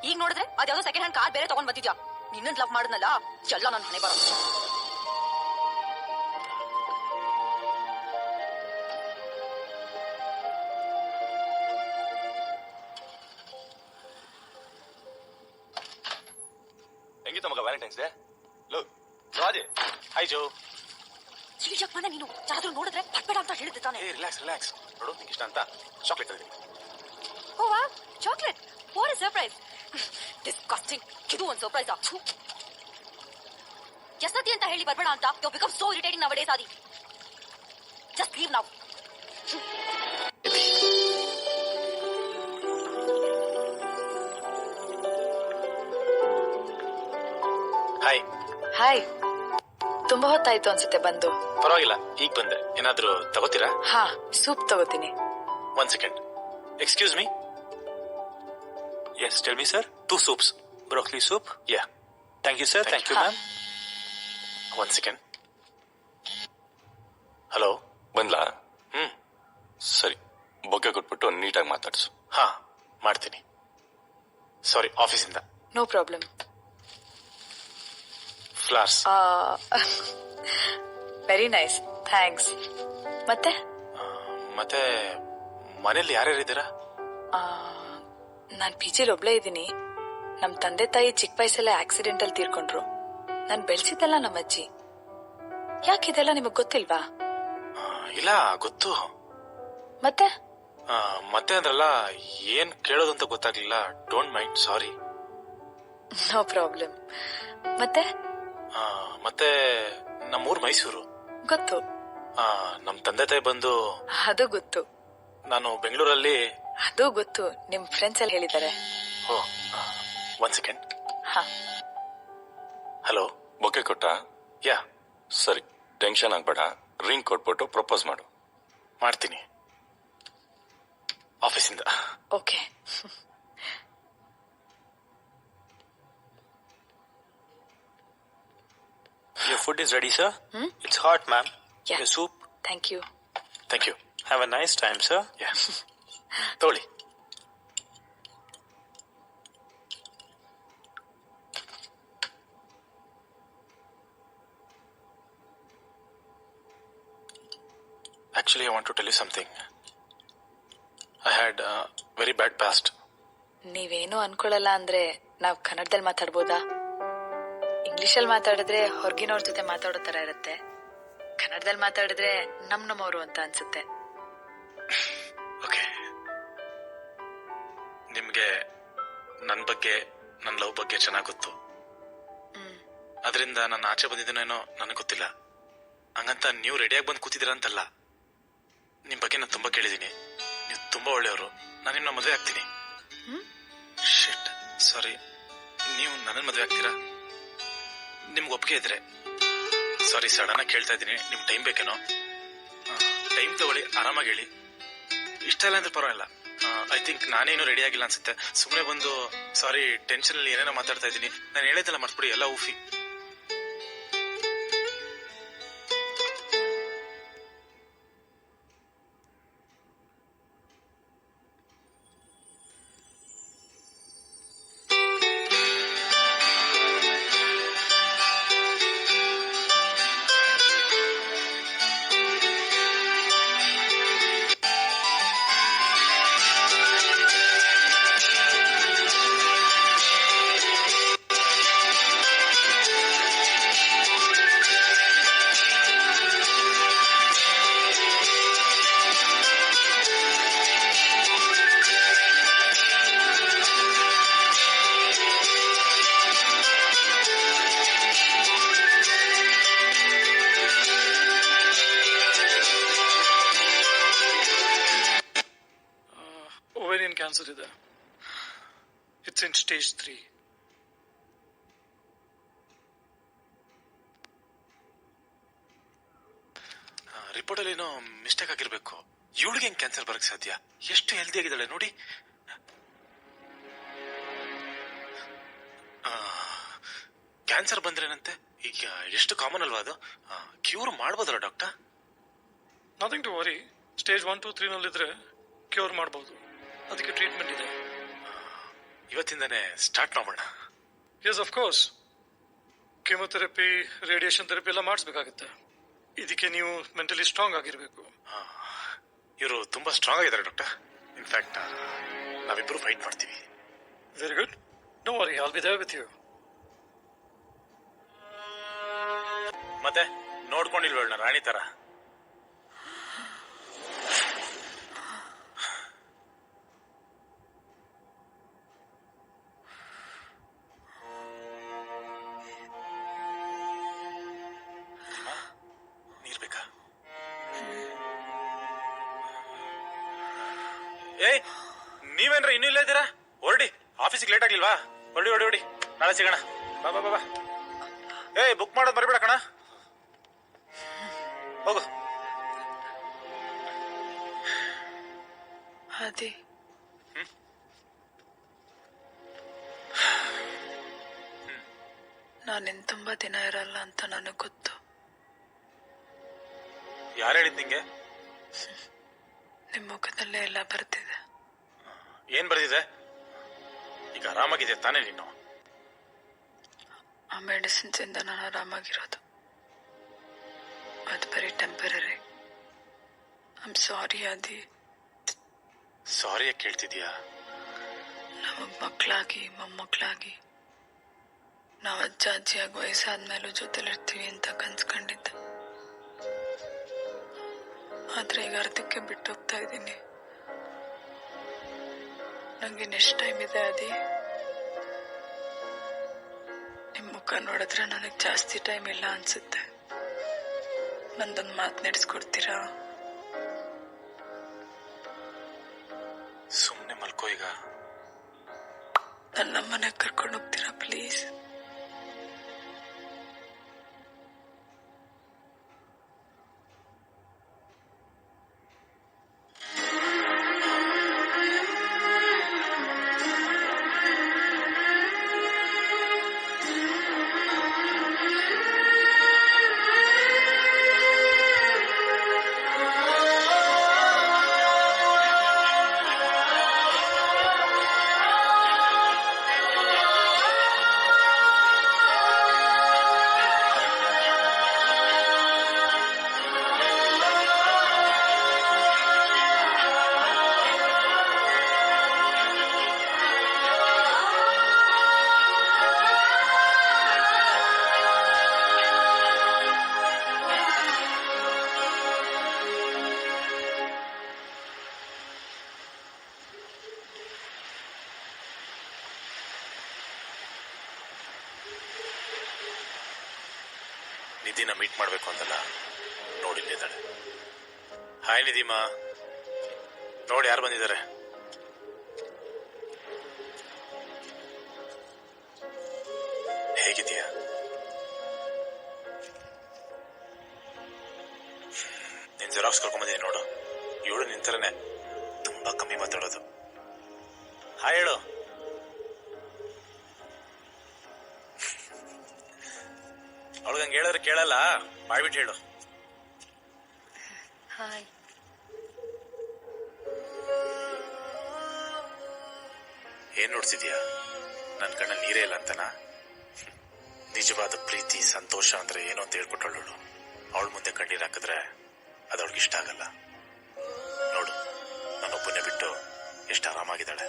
ಈಗ ನೋಡಿದ್ರೆ ಅದ್ಯಾವುದೋ second hand car ಬೇರೆ ತಗೊಂಡ್ ಬಂದಿದ್ಯಾ. ನಿನ್ನನ್ ಲವ್ ಮಾಡಿದ್ನಲ್ಲ ಎಲ್ಲ ನನ್ನ ಮನೆ ಬರೋ. ಹೆಂಗಿತ್ತ ಮಗ ವ್ಯಾಲೆಂಟೈನ್ಸ್ ಡೇ? ರಾಜೆ ಹಾಯ್ ಜೋ. ಸಿಲಿಜಕ್ ಮನೆ ನೀನು ಯಾರಾದ್ರೂ ನೋಡಿದ್ರೆ ಪಟ್ಬೇಡ ಅಂತ ಹೇಳಿದ್ದೆ ತಾನೆ. Relax relax. ನೋಡು ನಿಂಗೆ ಇಷ್ಟ ಅಂತ ಚಾಕ್ಲೇಟ್ ತಂದಿದ್ದೀನಿ. Oh wow chocolate, what a surprise. Disgusting. ಇದು ಒಂದು ಸರ್ಪ್ರೈಸ್ ಆ? ಎಷ್ಟತಿ ಅಂತ ಹೇಳಿ ಬರ್ಬೇಡ ಅಂತ. You become so irritating nowadays ಆದಿ. Just leave now. Hi hi. ತುಂಬಾ ಹೊತ್ತಾಯ್ತು ಅನ್ಸುತ್ತೆ ಬಂದು. ಪರವಾಗಿಲ್ಲ, ಈಗ ಬಂದೆ. ಏನಾದ್ರೂ ತಗೋತೀರಾ? ಹಾ, ಸೂಪ್ ತಗೋತೀನಿ. 1 second. Excuse me. Yes, tell me, sir. 2 soups. Broccoli soup? Yeah. Thank you, sir. Thank you, ma'am. 1 second. Hello, ಬಂದ್ಲಾ? ಸರಿ, ಬೊಕ್ಕೆ ಕೊಟ್ಬಿಟ್ಟು ನೀಟಾಗಿ ಮಾತಾಡ್ಸು. ಹಾ ಮಾಡ್ತೀನಿ. ಸಾರಿ, ಆಫೀಸಿಂದ. No problem. Flowers. Very nice, thanks. ಮತ್ತೆ ಮತ್ತೆ ಮನೇಲಿ ಯಾರ್ಯಾರಿದ್ದೀರಾ? ನಾನ್ ಪಿಜಿಲ್ ಒಬ್ಳೇ ಇದ್ದೀನಿ. ನಮ್ ತಂದೆ ತಾಯಿ ಚಿಕ್ಕ ವಯಸ್ಸಲ್ಲೇ ಆಕ್ಸಿಡೆಂಟ್ ಅಲ್ಲಿ ತೀರ್ಕೊಂಡ್ರು. ನಾನ್ ಬೆಳ್ಸಿದ್ದೆಲ್ಲ ನಮ್ಮ ಅಜ್ಜಿ. ಯಾಕಿದೆಲ್ಲ ನಿಮಗ್ ಗೊತ್ತಿಲ್ವಾ? ಇಲ್ಲ, ಗೊತ್ತು. ಮತ್ತೆ ಮತ್ತೆ ಅಂದ್ರಲ್ಲ, ಏನ್ ಕೇಳೋದು ಅಂತ ಗೊತ್ತಾಗ್ಲಿಲ್ಲ. Don't mind, sorry. No problem. ಮತ್ತೆ ಮತ್ತೆ ನಮ್ಮೂರ್ ಮೈಸೂರು. ಗೊತ್ತು. ನಮ್ ತಂದೆ ತಾಯಿ ಬಂದು. ಅದು ಗೊತ್ತು. ನಾನು ಬೆಂಗಳೂರಲ್ಲಿ. ಅದು ಗೊತ್ತು, ನಿಮ್ ಫ್ರೆಂಡ್ಸ್ ಅಲ್ಲಿ ಹೇಳಿದ್ದಾರೆ. ಓ, 1 second. ಹಾ. ಹಲೋ. ಬೊಕ್ಕೆ ಕೊಟ್ಟ? ಯಾ. ಸರಿ, ಟೆನ್ಷನ್ ಆಗ್ಬೇಡ. ರಿಂಗ್ ಕೊಟ್ಬಿಟ್ಟು ಪ್ರಪೋಸ್ ಮಾಡು. ಮಾಡ್ತೀನಿ, ಆಫೀಸಿಂದ. Okay. Your food is ready, sir. It's hot, ma'am. Yeah. Your soup. Thank you. Thank you. Have a nice time, sir. Yeah. ತಗೊಳ್ಳಿ. Actually, I want to tell you something. I had a very bad past. ನೀವೇನು ಅನ್ಕೊಳ್ಳಲ್ಲ ಅಂದ್ರೆ ನಾವ್ ಕನ್ನಡದಲ್ಲಿ ಮಾತಾಡ್ಬೋದಾ? ಇಂಗ್ಲಿಷಲ್ಲಿ ಮಾತಾಡಿದ್ರೆ ಹೊರಗಿನವ್ರ ಜೊತೆ ಮಾತಾಡೋ ತರ ಇರುತ್ತೆ. ಕನ್ನಡದಲ್ಲಿ ಮಾತಾಡಿದ್ರೆ ನಮ್ಮವರು ಅಂತ ಅನ್ಸುತ್ತೆ. ಓಕೆ. ನಿಮ್ಗೆ ನನ್ನ ಬಗ್ಗೆ, ನನ್ನ ಲವ್ ಬಗ್ಗೆ ಚೆನ್ನಾಗಿ ಗೊತ್ತು. ಅದರಿಂದ ನಾನು ಆಚೆ ಬಂದಿದ್ದೇನೇನೋ ನನಗೆ ಗೊತ್ತಿಲ್ಲ. ಹಂಗಂತ ನೀವು ರೆಡಿಯಾಗಿ ಬಂದು ಕೂತಿದ್ದೀರಾ ಅಂತಲ್ಲ. ನಿಮ್ ಬಗ್ಗೆ ನಾನು ತುಂಬಾ ಕೇಳಿದೀನಿ. ನೀವು ತುಂಬಾ ಒಳ್ಳೆಯವರು. ನಾನು ನಿಮ್ಮನ್ನ ಮದುವೆ ಆಗ್ತೀನಿ. ಶಿಟ್, ಸಾರಿ. ನೀವು ನನ್ನ ಮದುವೆ ಆಗ್ತೀರಾ? ನಿಮ್ಗೆ ಒಪ್ಪಿಗೆ ಇದ್ರೆ. ಸಾರಿ, ಸಡನ್ ಆಗಿ ಕೇಳ್ತಾ ಇದ್ದೀನಿ. ನಿಮ್ ಟೈಮ್ ಬೇಕೇನೋ? ಟೈಮ್ ತಗೊಳ್ಳಿ, ಆರಾಮಾಗಿ ಹೇಳಿ. ಇಷ್ಟ ಇಲ್ಲ ಅಂದ್ರೆ ಪರವಾಗಿಲ್ಲ. ಐ ಥಿಂಕ್ ನಾನೇನು ರೆಡಿ ಆಗಿಲ್ಲ ಅನ್ಸುತ್ತೆ. ಸುಮ್ಮನೆ ಬಂದು ಸಾರಿ, ಟೆನ್ಷನ್ ಅಲ್ಲಿ ಏನೇನೋ ಮಾತಾಡ್ತಾ ಇದ್ದೀನಿ. ನಾನು ಹೇಳಿದ್ದೆಲ್ಲ ಮರ್ತ್ಬಿಡಿ, ಎಲ್ಲ ಊಫಿ. ಕ್ಯಾನ್ಸರ್ ಇದೆ. It's in stage 3. ರಿಪೋರ್ಟ್ ಅಲ್ಲಿ ಏನೋ ಮಿಸ್ಟೇಕ್ ಆಗಿರ್ಬೇಕು. ಇವಳಿಗೆ ಹೆಂಗ್ ಕ್ಯಾನ್ಸರ್ ಬರಕ್ ಸಾಧ್ಯ? ಎಷ್ಟು ಹೆಲ್ದಿ ಆಗಿದ್ದಾಳೆ ನೋಡಿ. ಕ್ಯಾನ್ಸರ್ ಬಂದ್ರೇನಂತೆ? ಈಗ ಎಷ್ಟು ಕಾಮನ್ ಅಲ್ವಾ ಅದು? ಕ್ಯೂರ್ ಮಾಡ್ಬೋದಲ್ಲ doctor? Nothing to worry. Stage 1, 2, 3 ನಲ್ಲಿದ್ರೆ ಕ್ಯೂರ್ ಮಾಡಬಹುದು. ಅದಕ್ಕೆ ಟ್ರೀಟ್ಮೆಂಟ್ ಇದೆ. ಇವತ್ತಿಂದನೇ ಸ್ಟಾರ್ಟ್ ಮಾಡೋಣ. Yes, of course. Chemotherapy, radiation therapy ಎಲ್ಲ ಮಾಡಿಸ್ಬೇಕಾಗುತ್ತೆ. ಇದಕ್ಕೆ ನೀವು ಮೆಂಟಲಿ ಸ್ಟ್ರಾಂಗ್ ಆಗಿರಬೇಕು. ಇವರು ತುಂಬಾ ಸ್ಟ್ರಾಂಗ್ ಆಗಿದ್ದಾರೆ ಡಾಕ್ಟರ್. ಇನ್ಫ್ಯಾಕ್ಟ್ ನಾವಿಬ್ರು ಫೈಟ್ ಮಾಡ್ತೀವಿ. Very good. Don't worry, I will be there with you. ಮತ್ತೆ ನೋಡ್ಕೊಂಡಿಲ್ವಣ್ಣ ರಾಣಿ ತರ. ನೀರ್ ಬೇಕಾ? ಏಯ್, ನೀವೇನ್ರ ಇನ್ನೂ ಇಲ್ಲ ಇದ್ದೀರಾ? ಹೊರಡಿ, ಆಫೀಸಿಗೆ ಲೇಟ್ ಆಗ್ಲಿಲ್ವಾ? ಹೊರಡಿ ಹೊರಡಿ ಹೊರಡಿ, ನಾಳೆ ಸಿಗೋಣ. ಬಾ ಬಾ ಬಾ ಬಾ. ಏಯ್, ಬುಕ್ ಮಾಡೋದು ಮರಿಬೇಡ ಕಣ. ಹೋಗು. ಅದೇ ನಾನಿನ್ ತುಂಬಾ ದಿನ ಇರಲ್ಲ ಅಂತ ನನಗ್ ಗೊತ್ತು. ಯಾರು ಹೇಳಿದ್ ನಿಂಗೆ? ನಿಮ್ ಮುಖದಲ್ಲೇ ಎಲ್ಲ ಬರ್ತಿದೆ. ಏನ್ ಬರ್ದಿದೆ? ಈಗ ಆರಾಮಾಗಿದೆ ತಾನೇ ನೀನು? ಆ ಮೆಡಿಸಿನ್ಸ್ ಇಂದ ನಾನು ಆರಾಮಾಗಿರೋದು. ಅದು ಬರೀ ಟೆಂಪರರಿ. ಐ ಆಮ್ ಸಾರಿ ಆದಿ. ಸಾರಿ ಯಾಕೆ ಕೇಳ್ತಿದ್ಯಾ? ನಮಗ್ ಮಕ್ಕಳಾಗಿ ಮೊಮ್ಮಕ್ಕಳಾಗಿ ನಾವ್ ಅಜ್ಜ ಅಜ್ಜಿಯಾಗಿ ವಯಸ್ಸಾದ್ಮೇಲೂ ಜೊತೆಲಿರ್ತೀವಿ ಅಂತ ಕನ್ಸ್ಕೊಂಡಿದ್ದೆ. ಆದ್ರೆ ಈಗ ಅರ್ಧಕ್ಕೆ ಬಿಟ್ಟು ಹೋಗ್ತಾ ಇದ್ದೀನಿ. ನಂಗೆ ನೆಕ್ಸ್ಟ್ ಟೈಮ್ ಇದೆ ಅದಿ. ನಿಮ್ ಮುಖ ನೋಡಿದ್ರೆ ನನಗ್ ಜಾಸ್ತಿ ಟೈಮ್ ಇಲ್ಲ ಅನ್ಸುತ್ತೆ. ನಂದೊಂದು ಮಾತು ನಡೆಸ್ಕೊಡ್ತೀರಾ? ಸುಮ್ನೆ ಮಲ್ಕೋ ಈಗ. ನನ್ನ ಮನೆಗೆ ಕರ್ಕೊಂಡು ಹೋಗ್ತೀರಾ ಪ್ಲೀಸ್? ನಿಧಿನ ಮೀಟ್ ಮಾಡ್ಬೇಕು ಅಂತಲ್ಲ, ನೋಡಿಲ್ಲಿದ್ದಾಳೆ. ಹಾಯ್ ನಿಧಿಮಾ, ನೋಡಿ ಯಾರು ಬಂದಿದ್ದಾರೆ. ಹೇಗಿದೆಯಾ? ನಿನ್ ಜೆರಾಕ್ಸ್ ಕರ್ಕೊಂಬಂದಿದ್ದೀನಿ ನೋಡು. ಇವಳು ನಿಂತರನೆ ತುಂಬಾ ಕಮ್ಮಿ ಮಾತಾಡೋದು. ಹಾಯ್ ಹೇಳು. ಅವಳಿಗಂಗೆ ಹೇಳಿದ್ರೆ ಕೇಳಲ್ಲ, ಮಾಡ್ಬಿಟ್ಟು ಹೇಳು. ಹಾಯ್. ಏನ್ ನೋಡ್ತಿದ್ಯಾ? ನನ್ ಕಣ್ಣಲ್ಲಿ ನೀರೇ ಇಲ್ಲ ಅಂತನಾ? ನಿಜವಾದ ಪ್ರೀತಿ ಸಂತೋಷ ಅಂದ್ರೆ ಏನು ಅಂತ ಹೇಳ್ಕೊಟ್ಟಳು. ಅವಳ ಮುಂದೆ ಕಣ್ಣೀರ್ ಹಾಕಿದ್ರೆ ಅದು ಅವಳಿಗೆ ಇಷ್ಟ ಆಗಲ್ಲ. ನೋಡು, ನನ್ನೊಬ್ಬನೇ ಬಿಟ್ಟು ಎಷ್ಟು ಆರಾಮಾಗಿದ್ದಾಳೆ.